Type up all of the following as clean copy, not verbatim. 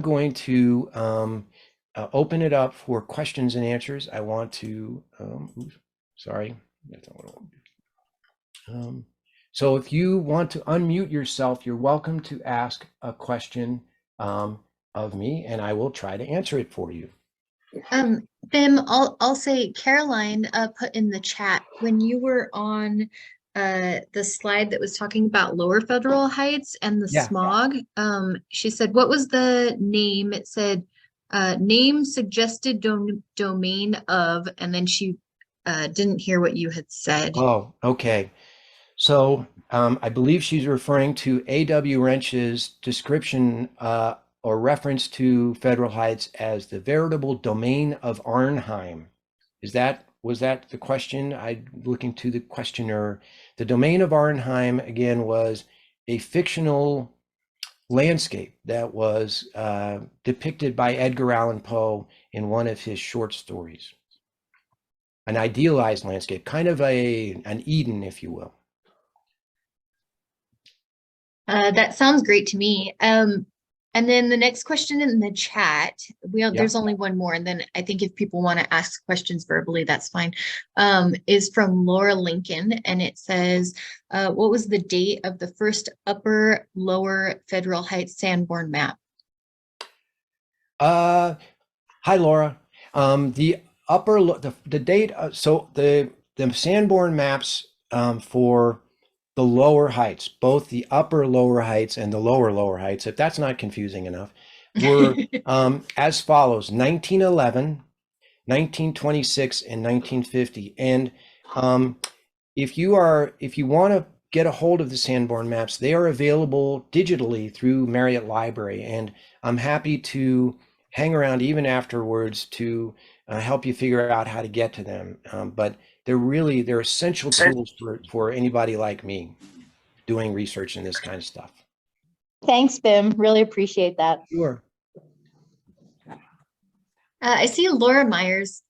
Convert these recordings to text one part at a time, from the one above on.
going to open it up for questions and answers. I want to, oops, sorry, that's not what I want to do. So if you want to unmute yourself, you're welcome to ask a question of me, and I will try to answer it for you. Bim, I'll say Caroline put in the chat when you were on the slide that was talking about Lower Federal Heights and the Yeah. smog. She said, what was the name? It said name suggested domain of, and then she didn't hear what you had said. Oh, okay. So I believe she's referring to A.W. Wrench's description or reference to Federal Heights as the veritable domain of Arnheim. Was that the question? I'm looking to the questioner. The domain of Arnheim, again, was a fictional landscape that was depicted by Edgar Allan Poe in one of his short stories. An idealized landscape, kind of an Eden, if you will. That sounds great to me. And then the next question in the chat, there's only one more, and then I think if people want to ask questions verbally, that's fine. Is from Laura Lincoln, and it says, what was the date of the first upper lower Federal Heights Sanborn map? Hi, Laura. The date. So the Sanborn maps for the lower heights, both the upper lower heights and the lower heights, if that's not confusing enough, were as follows: 1911, 1926, and 1950. And if you want to get a hold of the Sanborn maps, they are available digitally through Marriott Library, and I'm happy to hang around even afterwards to help you figure out how to get to them. But they're essential tools for anybody like me doing research in this kind of stuff. Thanks, Bim. Really appreciate that. Sure. I see Laura Myers,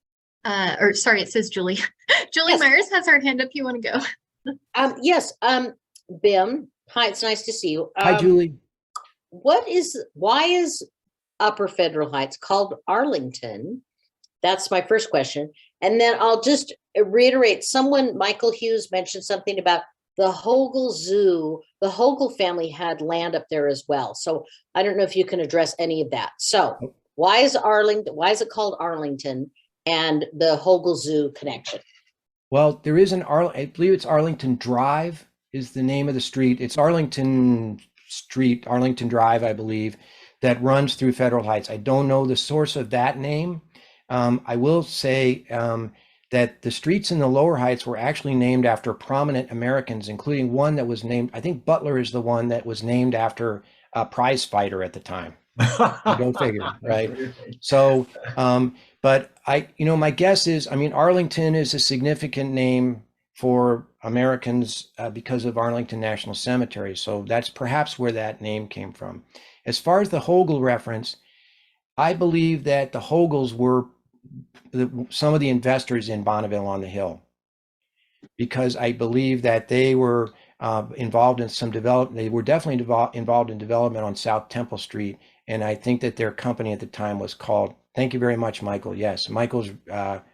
or sorry, it says Julie. Julie Yes. Myers has her hand up. You want to go? Yes. Bim, hi, it's nice to see you. Hi, Julie. Why is Upper Federal Heights called Arlington? That's my first question. And then I'll just reiterate, Michael Hughes mentioned something about the Hogle Zoo. The Hogle family had land up there as well. So I don't know if you can address any of that. So why is it called Arlington, and the Hogle Zoo connection? Well, there is I believe it's Arlington Drive is the name of the street. It's Arlington Street, Arlington Drive, I believe, that runs through Federal Heights. I don't know the source of that name. I will say that the streets in the lower heights were actually named after prominent Americans, including one that was named, I think Butler is the one that was named after a prize fighter at the time. Go figure, right? So, but my guess is, Arlington is a significant name for Americans because of Arlington National Cemetery. So that's perhaps where that name came from. As far as the Hogle reference, I believe that the Hogles were some of the investors in Bonneville on the Hill, because I believe that they were involved in some development. They were definitely involved in development on South Temple Street. And I think that their company at the time was called, thank you very much, Michael. Yes, Michael's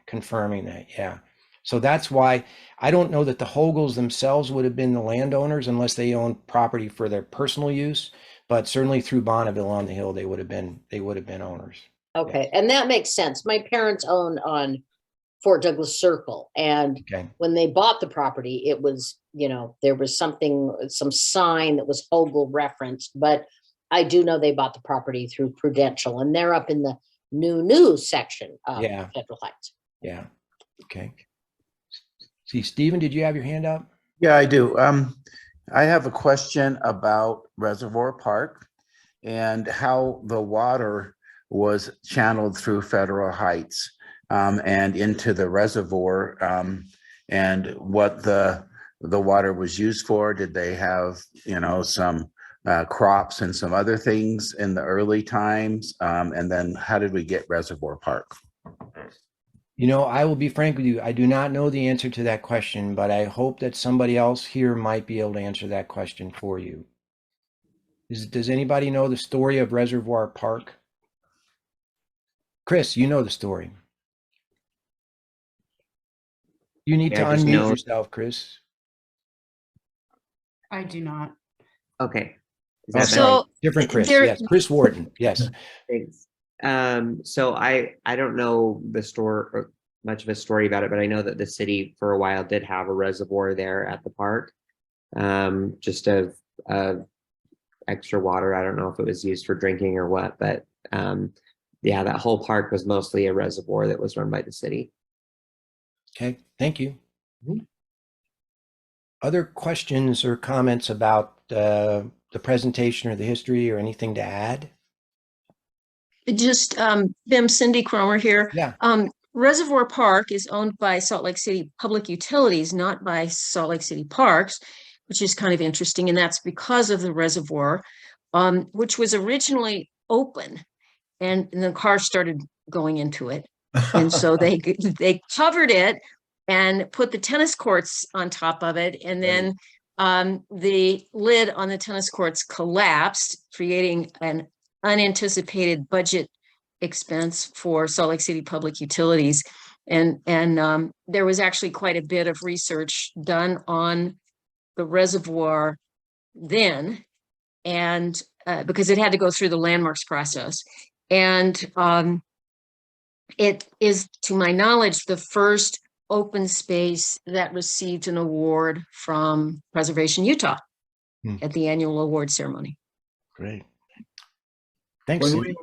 confirming that. Yeah. So that's why I don't know that the Hogles themselves would have been the landowners unless they owned property for their personal use. But certainly through Bonneville on the Hill, they would have been owners. Okay, and that makes sense. My parents owned on Fort Douglas Circle, and when they bought the property, it was, there was some sign that was Hogle referenced, but I do know they bought the property through Prudential, and they're up in the new section of Federal Heights. Yeah. Okay. See, Stephen, did you have your hand up? Yeah, I do. I have a question about Reservoir Park and how the water was channeled through Federal Heights and into the reservoir, and what the water was used for. Did they have, some crops and some other things in the early times? And then how did we get Reservoir Park? I will be frank with you. I do not know the answer to that question, but I hope that somebody else here might be able to answer that question for you. Does anybody know the story of Reservoir Park? Chris, you know the story. You need to Yeah, I just unmute know. yourself, Chris. I do not. Okay. Is Oh, that sorry. better? So Different Chris. there, Yes, Chris Wharton. Yes. Thanks. So I don't know the story or much of a story about it, but I know that the city for a while did have a reservoir there at the park, just of extra water. I don't know if it was used for drinking or what, but yeah, that whole park was mostly a reservoir that was run by the city. Okay. Thank you. Mhm. Other questions or comments about the presentation or the history or anything to add? Just, Bim, Cindy Cromer here. Yeah. Reservoir Park is owned by Salt Lake City Public Utilities, not by Salt Lake City Parks, which is kind of interesting. And that's because of the reservoir, which was originally open and the cars started going into it. And so they covered it and put the tennis courts on top of it. And then the lid on the tennis courts collapsed, creating an unanticipated budget expense for Salt Lake City Public Utilities. And there was actually quite a bit of research done on the reservoir then, and because it had to go through the landmarks process. And it is, to my knowledge, the first open space that received an award from Preservation Utah at the annual award ceremony. Great. Thanks. When Cindy.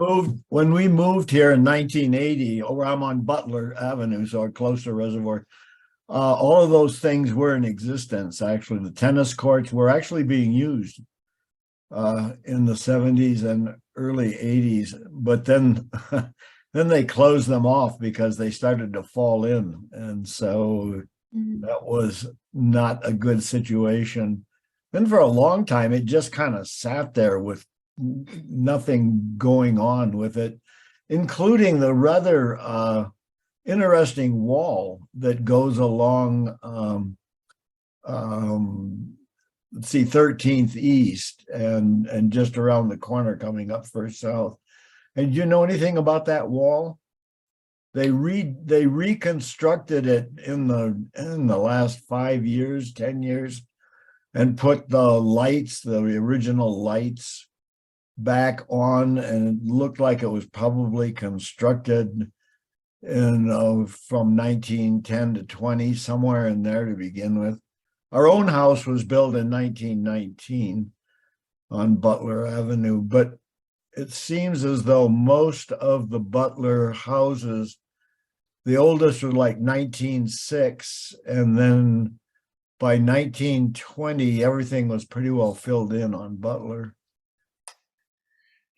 we moved here in 1980, or I'm on Butler Avenue, so close to Reservoir, all of those things were in existence. Actually, the tennis courts were actually being used in the 70s and early 80s, but then then they closed them off because they started to fall in, and so that was not a good situation. Then for a long time, it just kind of sat there with nothing going on with it, including the rather interesting wall that goes along let's see, 13th East and just around the corner coming up First South. And do you know anything about that wall? They reconstructed it in the last 5 years, 10 years, and put the lights, the original lights, back on, and it looked like it was probably constructed in from 1910 to 20, somewhere in there to begin with. Our own house was built in 1919 on Butler Avenue, but it seems as though most of the Butler houses, the oldest were like 1906, and then by 1920, everything was pretty well filled in on Butler.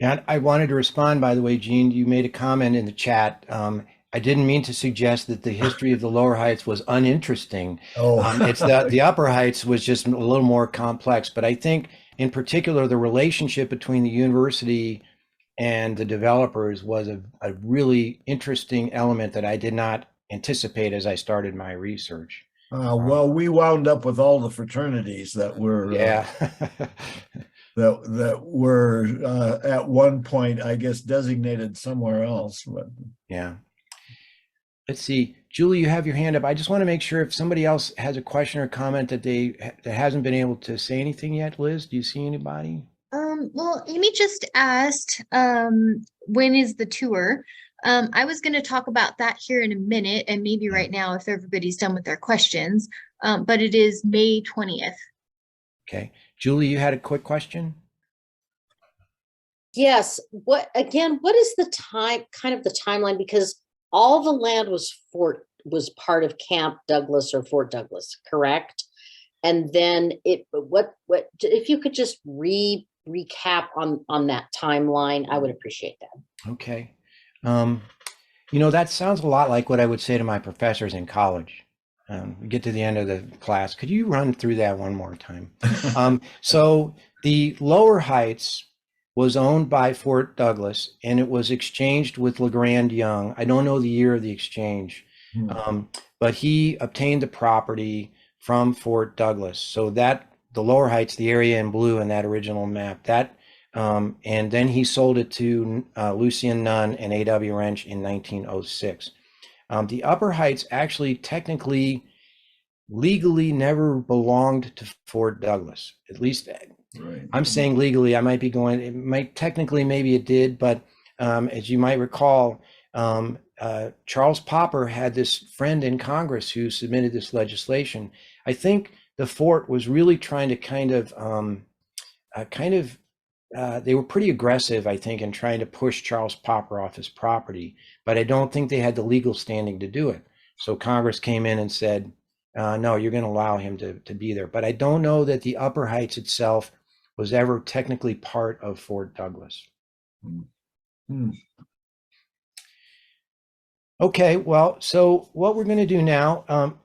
And I wanted to respond, by the way, Gene, you made a comment in the chat. I didn't mean to suggest that the history of the Lower Heights was uninteresting. It's the Upper Heights was just a little more complex, but I think in particular, the relationship between the university and the developers was a really interesting element that I did not anticipate as I started my research. Well, we wound up with all the fraternities that were Yeah. that were at one point, I guess, designated somewhere else. But Yeah. Let's see, Julie, you have your hand up. I just want to make sure if somebody else has a question or comment that hasn't been able to say anything yet. Liz, do you see anybody? Well, Amy just asked, when is the tour? I was going to talk about that here in a minute, and maybe right now if everybody's done with their questions, but it is May 20th. Okay. Julie, you had a quick question? Yes. What is the timeline? Because all the land was part of Camp Douglas or Fort Douglas, correct? And then what if you could just recap on that timeline, I would appreciate that. Okay. That sounds a lot like what I would say to my professors in college. We get to the end of the class. Could you run through that one more time? So the Lower Heights was owned by Fort Douglas, and it was exchanged with LeGrand Young. I don't know the year of the exchange, but he obtained the property from Fort Douglas. So that the Lower Heights, the area in blue in that original map, that And then he sold it to Lucien Nunn and A.W. Wrench in 1906. The Upper Heights actually technically, legally never belonged to Fort Douglas. At least Right. I'm saying legally, I might be going, it might technically, maybe it did, but as you might recall, Charles Popper had this friend in Congress who submitted this legislation. I think the fort was really trying to they were pretty aggressive, I think, in trying to push Charles Popper off his property, but I don't think they had the legal standing to do it. So Congress came in and said, no, you're going to allow him to be there. But I don't know that the Upper Heights itself was ever technically part of Fort Douglas. Hmm. Okay, well, so what we're going to do now,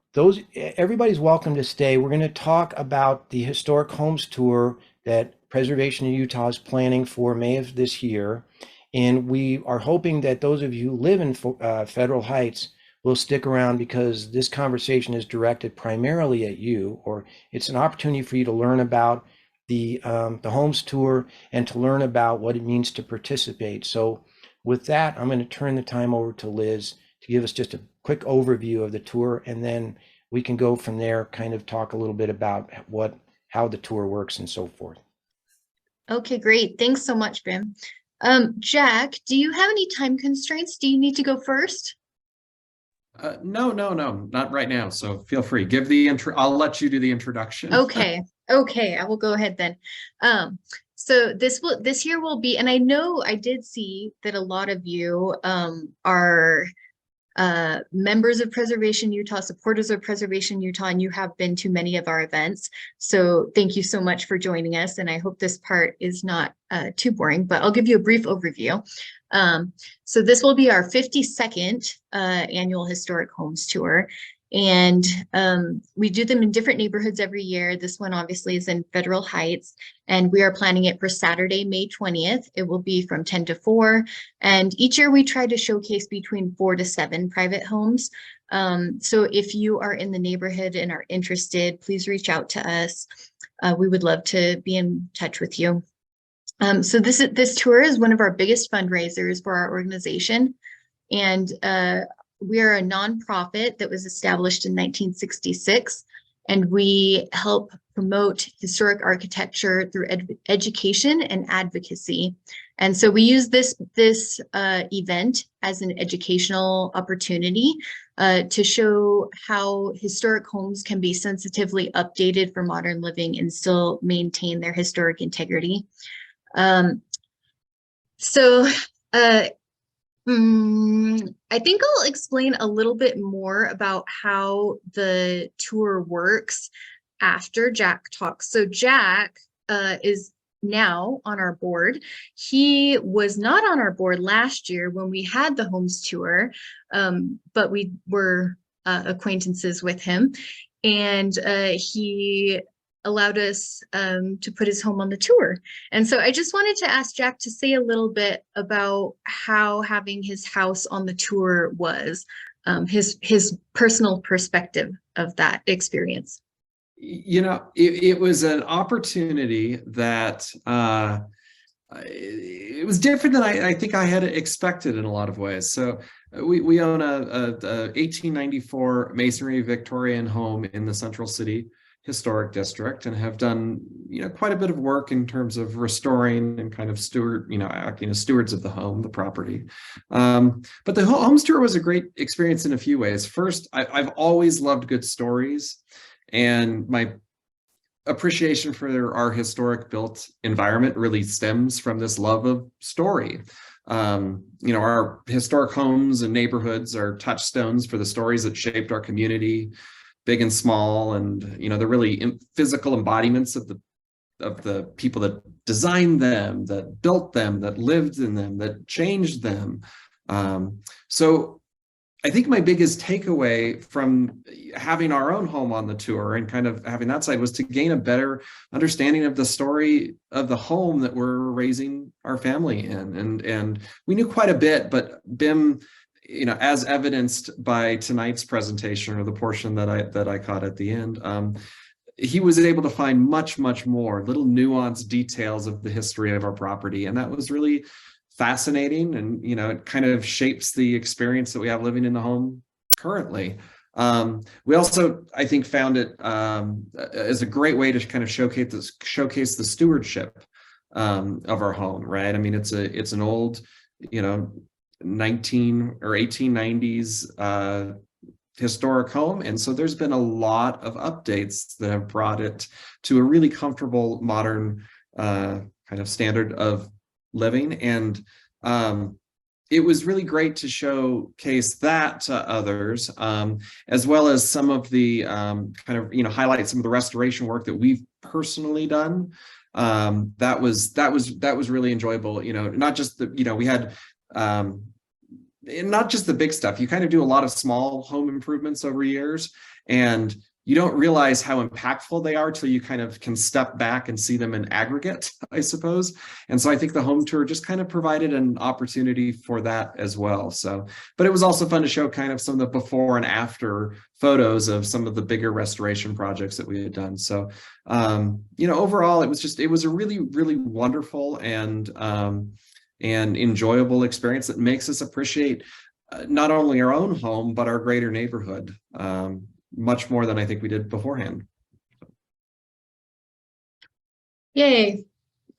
everybody's welcome to stay. We're going to talk about the historic homes tour that Preservation of Utah is planning for May of this year. And we are hoping that those of you who live in Federal Heights will stick around, because this conversation is directed primarily at you, or it's an opportunity for you to learn about the homes tour and to learn about what it means to participate. So with that, I'm going to turn the time over to Liz to give us just a quick overview of the tour, and then we can go from there, kind of talk a little bit about how the tour works and so forth. Okay, great. Thanks so much, Bim. Jack, do you have any time constraints? Do you need to go first? No, not right now. So feel free. Give the intro. I'll let you do the introduction. Okay, I will go ahead then. So this year will be, and I know I did see that a lot of you are members of Preservation Utah, supporters of Preservation Utah, and you have been to many of our events. So thank you so much for joining us. And I hope this part is not too boring, but I'll give you a brief overview. So this will be our 52nd annual Historic Homes Tour. And we do them in different neighborhoods every year. This one obviously is in Federal Heights, and we are planning it for Saturday, May 20th. It will be from 10 to 4. And each year we try to showcase between 4 to 7 private homes. So if you are in the neighborhood and are interested, please reach out to us. We would love to be in touch with you. So this tour is one of our biggest fundraisers for our organization. And we are a nonprofit that was established in 1966, and we help promote historic architecture through education and advocacy. And so we use this event as an educational opportunity to show how historic homes can be sensitively updated for modern living and still maintain their historic integrity. I think I'll explain a little bit more about how the tour works after Jack talks. So Jack is now on our board. He was not on our board last year when we had the homes tour, but we were acquaintances with him, and he allowed us to put his home on the tour. And so I just wanted to ask Jack to say a little bit about how having his house on the tour was, his personal perspective of that experience. You know, it was an opportunity that it was different than I think I had expected in a lot of ways. So we own a 1894 Masonry Victorian home in the Central City Historic District, and have done, you know, quite a bit of work in terms of restoring and kind of acting as stewards of the home, the property. But the homes tour was a great experience in a few ways. First, I've always loved good stories, and my appreciation for our historic built environment really stems from this love of story. You know, our historic homes and neighborhoods are touchstones for the stories that shaped our community, big and small, and you know, the really physical embodiments of the people that designed them, that built them, that lived in them, that changed them. So I think my biggest takeaway from having our own home on the tour and kind of having that side was to gain a better understanding of the story of the home that we're raising our family in. And we knew quite a bit, but Bim, you know, as evidenced by tonight's presentation, or the portion that I caught at the end, he was able to find much, much more little nuanced details of the history of our property. And that was really fascinating. And, you know, it kind of shapes the experience that we have living in the home currently. We also, I think, found it as a great way to kind of showcase the stewardship of our home, right? I mean, it's an old, you know, 19 or 1890s historic home. And so there's been a lot of updates that have brought it to a really comfortable modern kind of standard of living. And it was really great to showcase that to others, as well as some of the kind of, you know, highlight some of the restoration work that we've personally done. That was really enjoyable. You know, not just the, you know, we had not just the big stuff. You kind of do a lot of small home improvements over years, and you don't realize how impactful they are till you kind of can step back and see them in aggregate, I suppose. And so I think the home tour just kind of provided an opportunity for that as well. So, but it was also fun to show kind of some of the before and after photos of some of the bigger restoration projects that we had done. So, you know, overall, it was a really, really wonderful and enjoyable experience that makes us appreciate not only our own home, but our greater neighborhood. Much more than I think we did beforehand. Yay,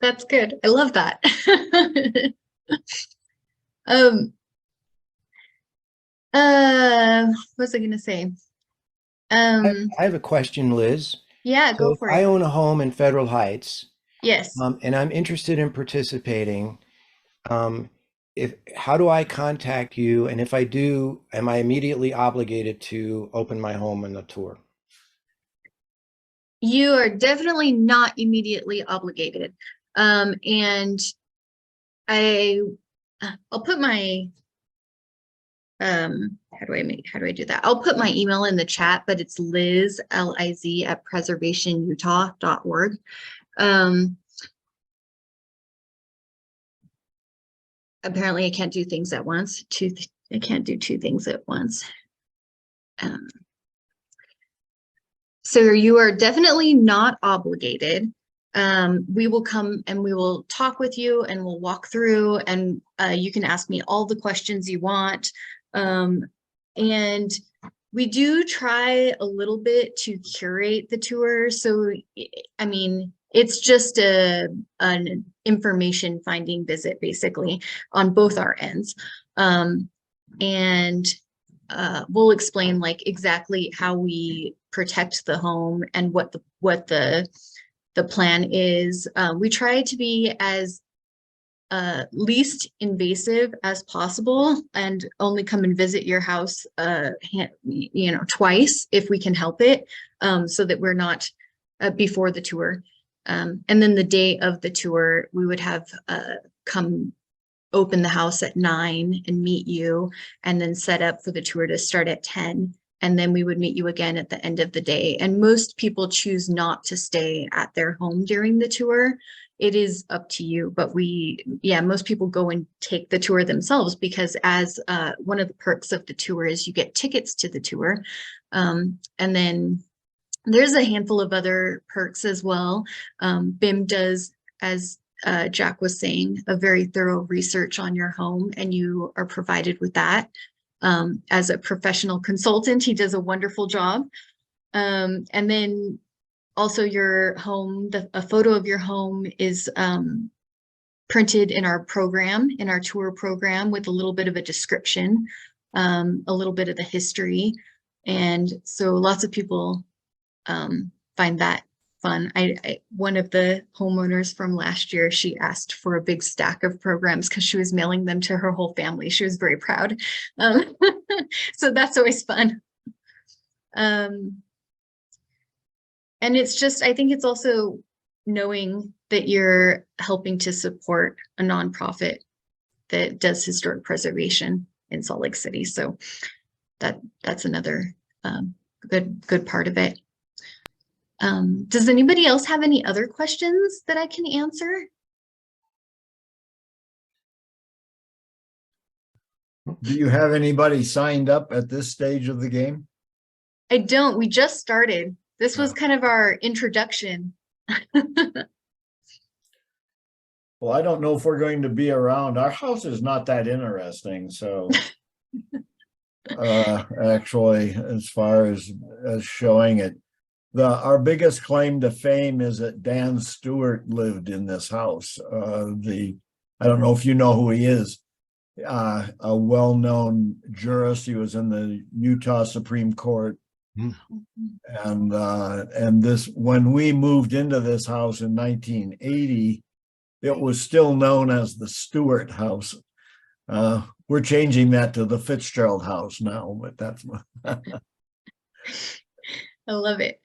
that's good. I love that. What was I gonna say? I have a question, Liz. Yeah, go So for if I it. own a home in Federal Heights, Yes. and I'm interested in participating. How do I contact you? And if I do, am I immediately obligated to open my home on the tour? You are definitely not immediately obligated. And I'll put my, how do I do that? I'll put my email in the chat, but it's Liz, Liz at preservationutah.org. Apparently I can't do things at once. I can't do two things at once. So you are definitely not obligated. We will come and we will talk with you and we'll walk through, and you can ask me all the questions you want. And we do try a little bit to curate the tour. So, I mean, it's just an information finding visit basically on both our ends. And we'll explain like exactly how we protect the home and what the plan is. We try to be as least invasive as possible and only come and visit your house you know, twice if we can help it, so that we're not before the tour. And then the day of the tour, we would have come open the house at 9 and meet you, and then set up for the tour to start at 10. And then we would meet you again at the end of the day. And most people choose not to stay at their home during the tour. It is up to you, but most people go and take the tour themselves, because as one of the perks of the tour is you get tickets to the tour. And then there's a handful of other perks as well. BIM does, as Jack was saying, a very thorough research on your home, and you are provided with that. As a professional consultant, he does a wonderful job. And then also your home, a photo of your home is printed in our program, in our tour program, with a little bit of a description, a little bit of the history. And so lots of people find that fun. One of the homeowners from last year, she asked for a big stack of programs because she was mailing them to her whole family. She was very proud. So that's always fun. And it's just, I think it's also knowing that you're helping to support a nonprofit that does historic preservation in Salt Lake City. So that's another good part of it. Does anybody else have any other questions that I can answer? Do you have anybody signed up at this stage of the game? I don't. We just started This was kind of our introduction. Well, I don't know if we're going to be around. Our house is not that interesting, so. Actually, as far as showing it, our biggest claim to fame is that Dan Stewart lived in this house. I don't know if you know who he is. A well-known jurist. He was in the Utah Supreme Court. And this, when we moved into this house in 1980, it was still known as the Stewart House. We're changing that to the Fitzgerald House now, but that's I love it.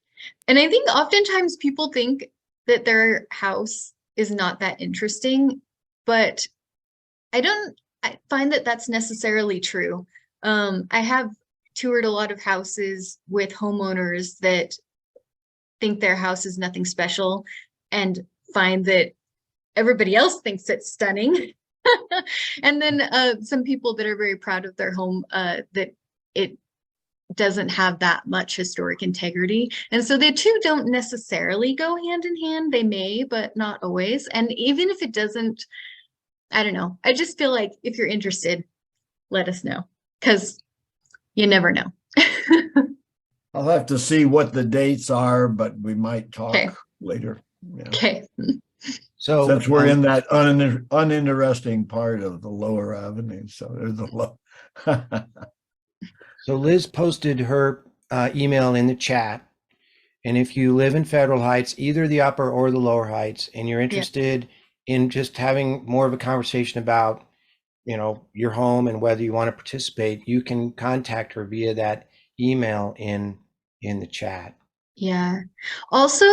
And I think oftentimes people think that their house is not that interesting, but I find that that's necessarily true. I have toured a lot of houses with homeowners that think their house is nothing special and find that everybody else thinks it's stunning. And then some people that are very proud of their home, that it doesn't have that much historic integrity. And so the two don't necessarily go hand in hand. They may, but not always. And even if it doesn't, I don't know. I just feel like if you're interested, let us know, because you never know. I'll have to see what the dates are, but we might talk Okay. later. Yeah. Okay. So Since we're in that uninteresting part of the lower avenue, so there's the low. So Liz posted her email in the chat. And if you live in Federal Heights, either the upper or the lower Heights, and you're interested in just having more of a conversation about, your home and whether you want to participate, you can contact her via that email in the chat. Yeah. Also,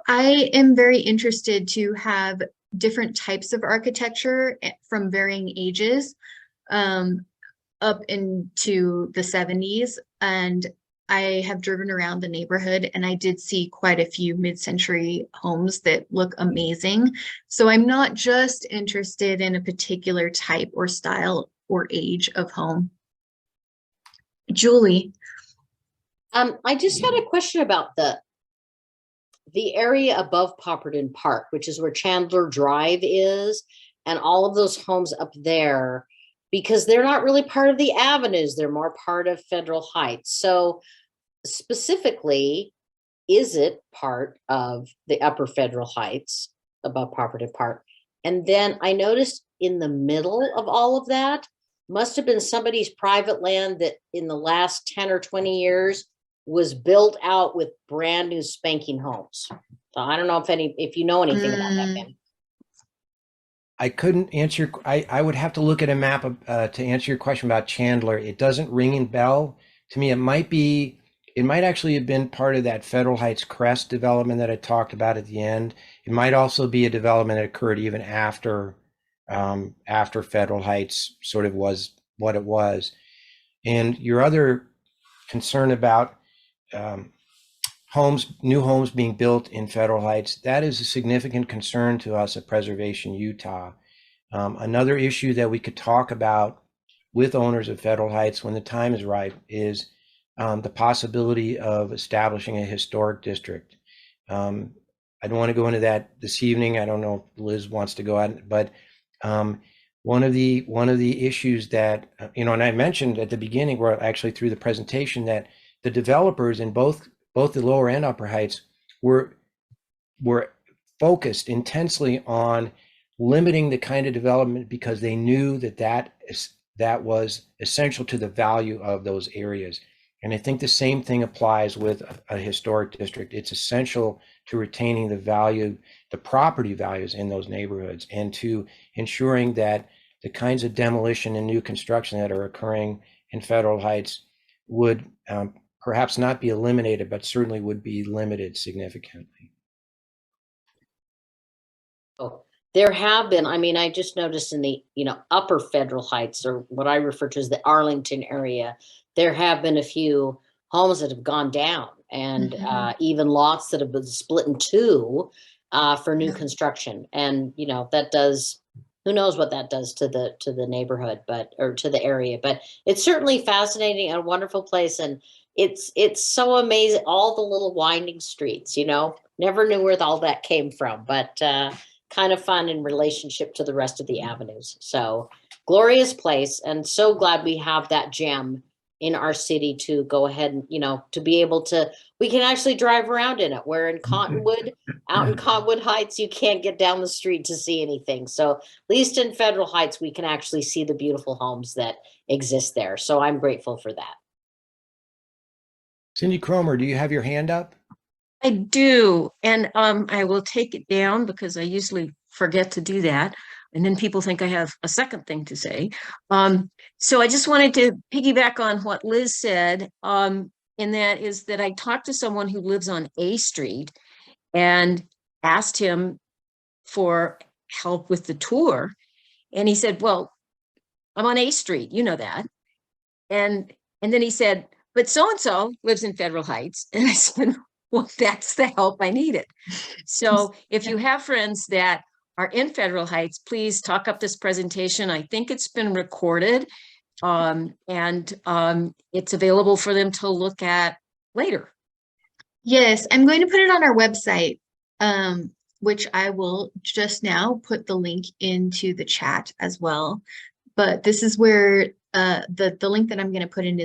I am very interested to have different types of architecture from varying ages, up into the 70s. And I have driven around the neighborhood and I did see quite a few mid-century homes that look amazing. So I'm not just interested in a particular type or style or age of home. Julie. I just had a question about the area above Popperton Park, which is where Chandler Drive is, and all of those homes up there, because they're not really part of the avenues. They're more part of Federal Heights. So specifically, is it part of the upper Federal Heights above Popperton Park? And then I noticed in the middle of all of that must have been somebody's private land that in the last 10 or 20 years was built out with brand new spanking homes. So I don't know if you know anything about that, Ben. I couldn't answer. I would have to look at a map to answer your question about Chandler. It doesn't ring a bell to me. It might actually have been part of that Federal Heights Crest development that I talked about at the end. It might also be a development that occurred even after Federal Heights sort of was what it was. And your other concern about new homes being built in Federal Heights, that is a significant concern to us at Preservation Utah. Another issue that we could talk about with owners of Federal Heights when the time is right is the possibility of establishing a historic district. I don't want to go into that this evening. I don't know if Liz wants to go on, but one of the issues that, and I mentioned at the beginning, or actually through the presentation, that the developers in both the lower and upper Heights were focused intensely on limiting the kind of development because they knew that was essential to the value of those areas. And I think the same thing applies with a historic district. It's essential to retaining the property values in those neighborhoods, and to ensuring that the kinds of demolition and new construction that are occurring in Federal Heights would perhaps not be eliminated, but certainly would be limited significantly. Oh, there have been, I just noticed in the, upper Federal Heights, or what I refer to as the Arlington area, there have been a few homes that have gone down, and even lots that have been split in two for new construction. And, that does, who knows what that does to the neighborhood, or to the area, but it's certainly fascinating and a wonderful place. And, it's so amazing, all the little winding streets, never knew where all that came from, but kind of fun in relationship to the rest of the avenues. So glorious place, and so glad we have that gem in our city to go ahead and, to be able to, we can actually drive around in it, where in Cottonwood, out in Cottonwood Heights, you can't get down the street to see anything. So at least in Federal Heights, we can actually see the beautiful homes that exist there. So I'm grateful for that. Cindy Cromer, do you have your hand up? I do, and I will take it down because I usually forget to do that. And then people think I have a second thing to say. So I just wanted to piggyback on what Liz said, and that is that I talked to someone who lives on A Street and asked him for help with the tour. And he said, well, I'm on A Street, you know that. And then he said, but so-and-so lives in Federal Heights. And I said, well, that's the help I needed. So if you have friends that are in Federal Heights, please talk up this presentation. I think it's been recorded, and it's available for them to look at later. Yes, I'm going to put it on our website, which I will just now put the link into the chat as well. But this is where the link that I'm going to put in is